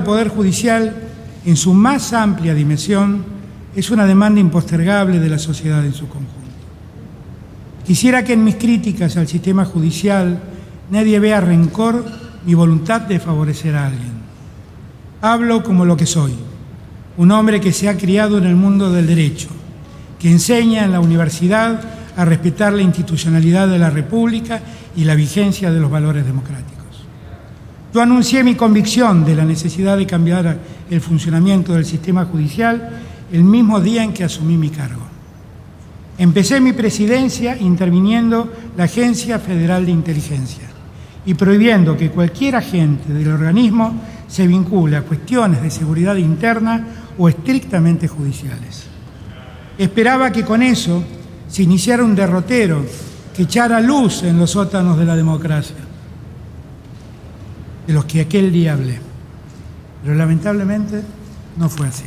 Poder Judicial, en su más amplia dimensión, es una demanda impostergable de la sociedad en su conjunto. Quisiera que en mis críticas al sistema judicial nadie vea rencor ni voluntad de favorecer a alguien. Hablo como lo que soy, un hombre que se ha criado en el mundo del derecho, que enseña en la universidad a respetar la institucionalidad de la República y la vigencia de los valores democráticos. Yo anuncié mi convicción de la necesidad de cambiar el funcionamiento del sistema judicial el mismo día en que asumí mi cargo. Empecé mi presidencia interviniendo la Agencia Federal de Inteligencia y prohibiendo que cualquier agente del organismo se vincule a cuestiones de seguridad interna o estrictamente judiciales. Esperaba que con eso se iniciara un derrotero que echara luz en los sótanos de la democracia, de los que aquel día hablé. Pero lamentablemente no fue así.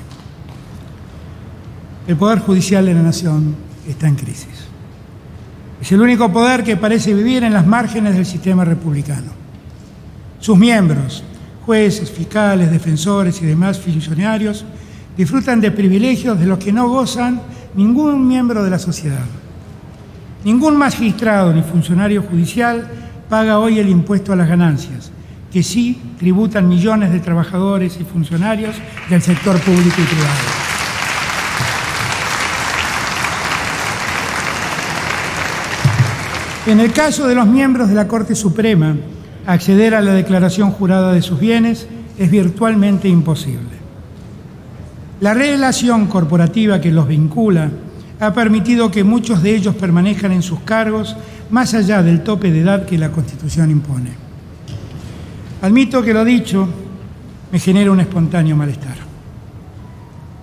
El Poder Judicial de la Nación está en crisis. Es el único poder que parece vivir en las márgenes del sistema republicano. Sus miembros, jueces, fiscales, defensores y demás funcionarios, disfrutan de privilegios de los que no gozan ningún miembro de la sociedad. Ningún magistrado ni funcionario judicial paga hoy el impuesto a las ganancias, que sí tributan millones de trabajadores y funcionarios del sector público y privado. En el caso de los miembros de la Corte Suprema, acceder a la declaración jurada de sus bienes es virtualmente imposible. La relación corporativa que los vincula ha permitido que muchos de ellos permanezcan en sus cargos más allá del tope de edad que la Constitución impone. Admito que lo dicho me genera un espontáneo malestar,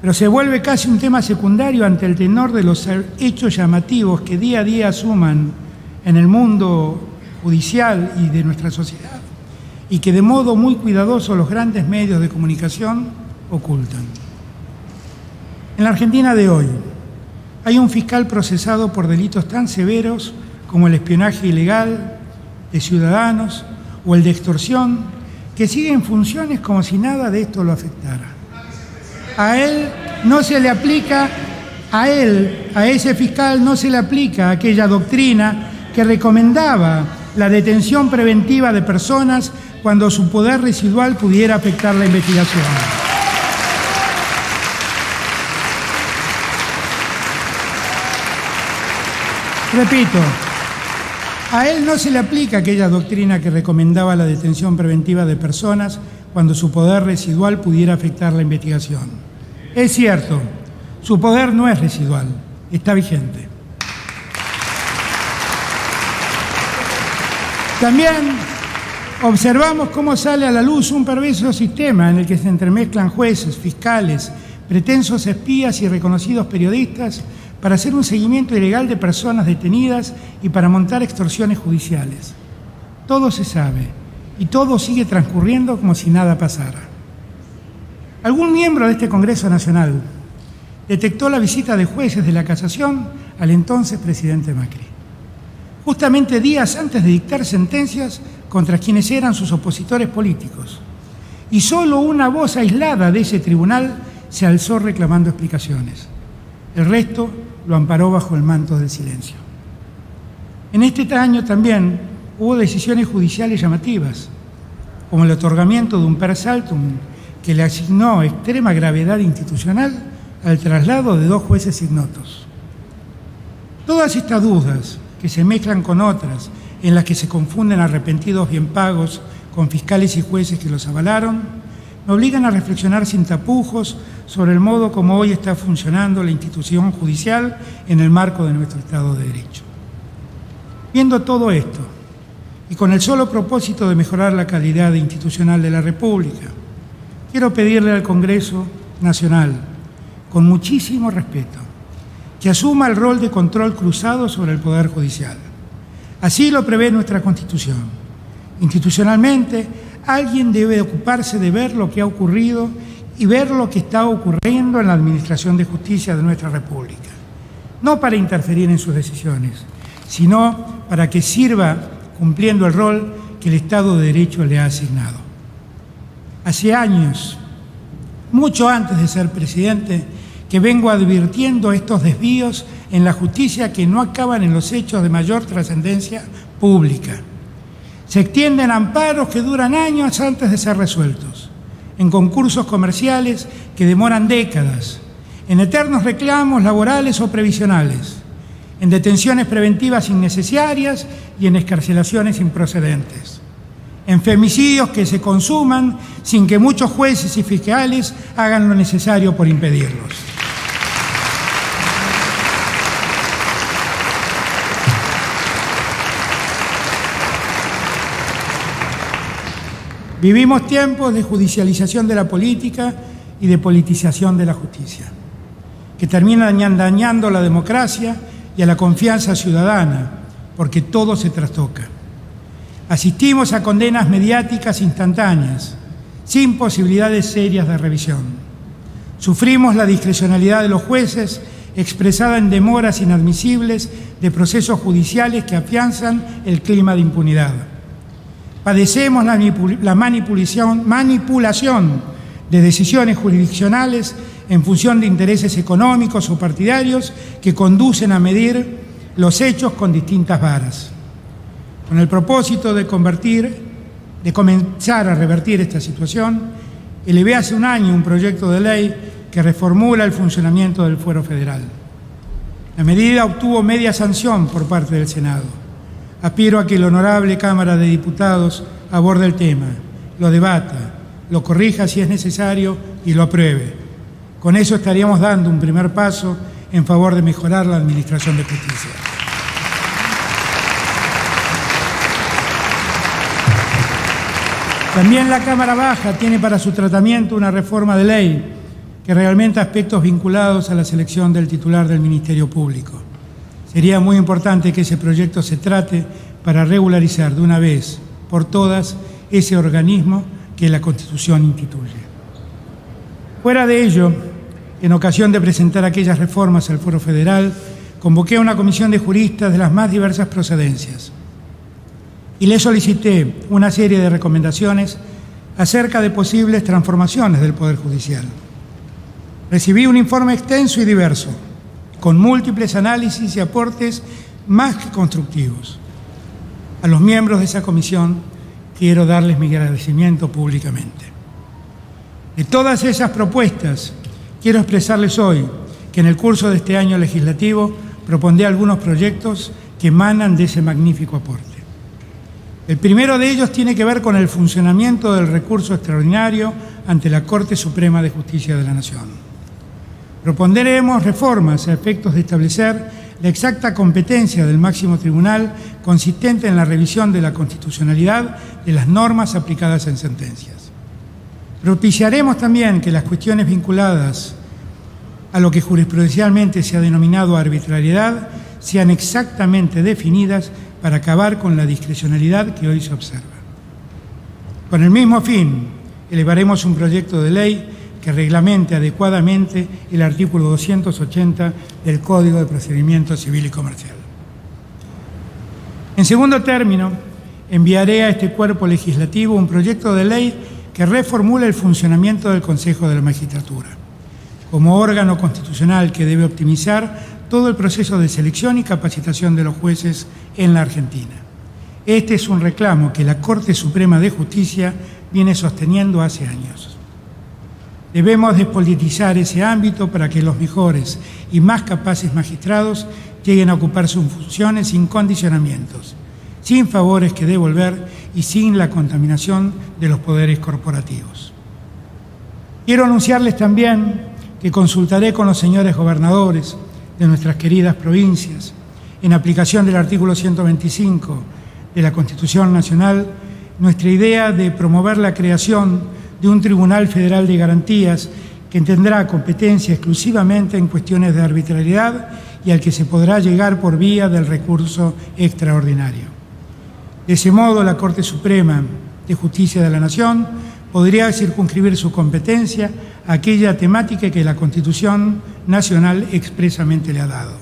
pero se vuelve casi un tema secundario ante el tenor de los hechos llamativos que día a día asuman en el mundo judicial y de nuestra sociedad, y que de modo muy cuidadoso los grandes medios de comunicación ocultan. En la Argentina de hoy hay un fiscal procesado por delitos tan severos como el espionaje ilegal de ciudadanos o el de extorsión, que sigue en funciones como si nada de esto lo afectara. A ese fiscal no se le aplica aquella doctrina que recomendaba la detención preventiva de personas cuando su poder residual pudiera afectar la investigación. Repito, a él no se le aplica aquella doctrina que recomendaba la detención preventiva de personas cuando su poder residual pudiera afectar la investigación. Es cierto, su poder no es residual, está vigente. También observamos cómo sale a la luz un perverso sistema en el que se entremezclan jueces, fiscales, pretensos espías y reconocidos periodistas para hacer un seguimiento ilegal de personas detenidas y para montar extorsiones judiciales. Todo se sabe y todo sigue transcurriendo como si nada pasara. Algún miembro de este Congreso Nacional detectó la visita de jueces de la Casación al entonces presidente Macri, justamente días antes de dictar sentencias contra quienes eran sus opositores políticos. Y solo una voz aislada de ese tribunal se alzó reclamando explicaciones. El resto lo amparó bajo el manto del silencio. En este año también hubo decisiones judiciales llamativas, como el otorgamiento de un per saltum que le asignó extrema gravedad institucional al traslado de 2 jueces ignotos. Todas estas dudas, que se mezclan con otras, en las que se confunden arrepentidos bien pagos con fiscales y jueces que los avalaron, me obligan a reflexionar sin tapujos sobre el modo como hoy está funcionando la institución judicial en el marco de nuestro Estado de Derecho. Viendo todo esto, y con el solo propósito de mejorar la calidad institucional de la República, quiero pedirle al Congreso Nacional, con muchísimo respeto, que asuma el rol de control cruzado sobre el Poder Judicial. Así lo prevé nuestra Constitución. Institucionalmente, alguien debe ocuparse de ver lo que ha ocurrido y ver lo que está ocurriendo en la administración de justicia de nuestra República. No para interferir en sus decisiones, sino para que sirva cumpliendo el rol que el Estado de Derecho le ha asignado. Hace años mucho antes de ser presidente, que vengo advirtiendo estos desvíos en la justicia que no acaban en los hechos de mayor trascendencia pública. Se extienden amparos que duran años antes de ser resueltos, en concursos comerciales que demoran décadas, en eternos reclamos laborales o previsionales, en detenciones preventivas innecesarias y en excarcelaciones improcedentes, en femicidios que se consuman sin que muchos jueces y fiscales hagan lo necesario por impedirlos. Vivimos tiempos de judicialización de la política y de politización de la justicia, que terminan dañando la democracia y a la confianza ciudadana, porque todo se trastoca. Asistimos a condenas mediáticas instantáneas, sin posibilidades serias de revisión. Sufrimos la discrecionalidad de los jueces, expresada en demoras inadmisibles de procesos judiciales que afianzan el clima de impunidad. Padecemos la manipulación de decisiones jurisdiccionales en función de intereses económicos o partidarios que conducen a medir los hechos con distintas varas. Con el propósito de comenzar a revertir esta situación, elevé hace un año un proyecto de ley que reformula el funcionamiento del Fuero Federal. La medida obtuvo media sanción por parte del Senado. Aspiro a que la honorable Cámara de Diputados aborde el tema, lo debata, lo corrija si es necesario y lo apruebe. Con eso estaríamos dando un primer paso en favor de mejorar la administración de justicia. También la Cámara Baja tiene para su tratamiento una reforma de ley que reglamenta aspectos vinculados a la selección del titular del Ministerio Público. Sería muy importante que ese proyecto se trate para regularizar de una vez por todas ese organismo que la Constitución instituye. Fuera de ello, en ocasión de presentar aquellas reformas al Fuero Federal, convoqué a una comisión de juristas de las más diversas procedencias y le solicité una serie de recomendaciones acerca de posibles transformaciones del Poder Judicial. Recibí un informe extenso y diverso, con múltiples análisis y aportes más que constructivos. A los miembros de esa comisión quiero darles mi agradecimiento públicamente. De todas esas propuestas, quiero expresarles hoy que en el curso de este año legislativo propondré algunos proyectos que emanan de ese magnífico aporte. El primero de ellos tiene que ver con el funcionamiento del recurso extraordinario ante la Corte Suprema de Justicia de la Nación. Propondremos reformas a efectos de establecer la exacta competencia del máximo tribunal consistente en la revisión de la constitucionalidad de las normas aplicadas en sentencias. Propiciaremos también que las cuestiones vinculadas a lo que jurisprudencialmente se ha denominado arbitrariedad sean exactamente definidas para acabar con la discrecionalidad que hoy se observa. Con el mismo fin, elevaremos un proyecto de ley que reglamente adecuadamente el artículo 280 del Código de Procedimiento Civil y Comercial. En segundo término, enviaré a este cuerpo legislativo un proyecto de ley que reformule el funcionamiento del Consejo de la Magistratura, como órgano constitucional que debe optimizar todo el proceso de selección y capacitación de los jueces en la Argentina. Este es un reclamo que la Corte Suprema de Justicia viene sosteniendo hace años. Debemos despolitizar ese ámbito para que los mejores y más capaces magistrados lleguen a ocupar sus funciones sin condicionamientos, sin favores que devolver y sin la contaminación de los poderes corporativos. Quiero anunciarles también que consultaré con los señores gobernadores de nuestras queridas provincias, en aplicación del artículo 125 de la Constitución Nacional, nuestra idea de promover la creación de un Tribunal Federal de Garantías que tendrá competencia exclusivamente en cuestiones de arbitrariedad y al que se podrá llegar por vía del recurso extraordinario. De ese modo, la Corte Suprema de Justicia de la Nación podría circunscribir su competencia a aquella temática que la Constitución Nacional expresamente le ha dado.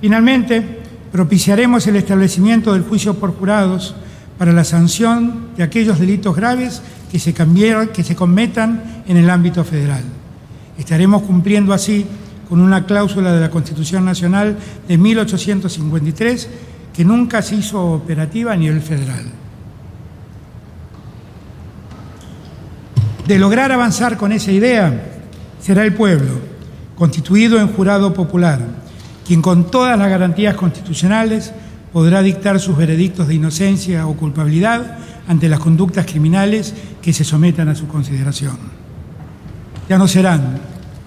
Finalmente, propiciaremos el establecimiento del juicio por jurados para la sanción de aquellos delitos graves que se cometan en el ámbito federal. Estaremos cumpliendo así con una cláusula de la Constitución Nacional de 1853 que nunca se hizo operativa a nivel federal. De lograr avanzar con esa idea, será el pueblo, constituido en jurado popular, quien con todas las garantías constitucionales podrá dictar sus veredictos de inocencia o culpabilidad ante las conductas criminales que se sometan a su consideración. Ya no serán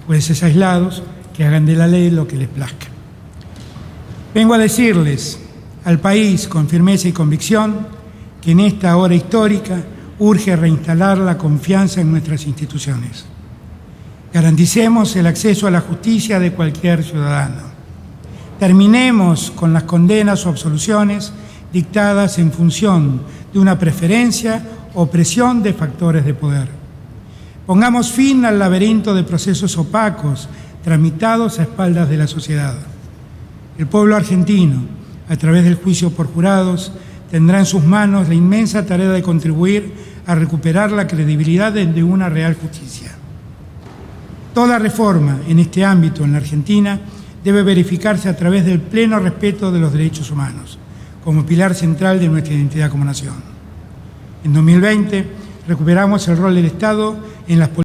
jueces aislados que hagan de la ley lo que les plazca. Vengo a decirles al país con firmeza y convicción que en esta hora histórica urge reinstalar la confianza en nuestras instituciones. Garanticemos el acceso a la justicia de cualquier ciudadano. Terminemos con las condenas o absoluciones dictadas en función de una preferencia o presión de factores de poder. Pongamos fin al laberinto de procesos opacos tramitados a espaldas de la sociedad. El pueblo argentino, a través del juicio por jurados, tendrá en sus manos la inmensa tarea de contribuir a recuperar la credibilidad de una real justicia. Toda reforma en este ámbito en la Argentina debe verificarse a través del pleno respeto de los derechos humanos, como pilar central de nuestra identidad como nación. En 2020 recuperamos el rol del Estado en las políticas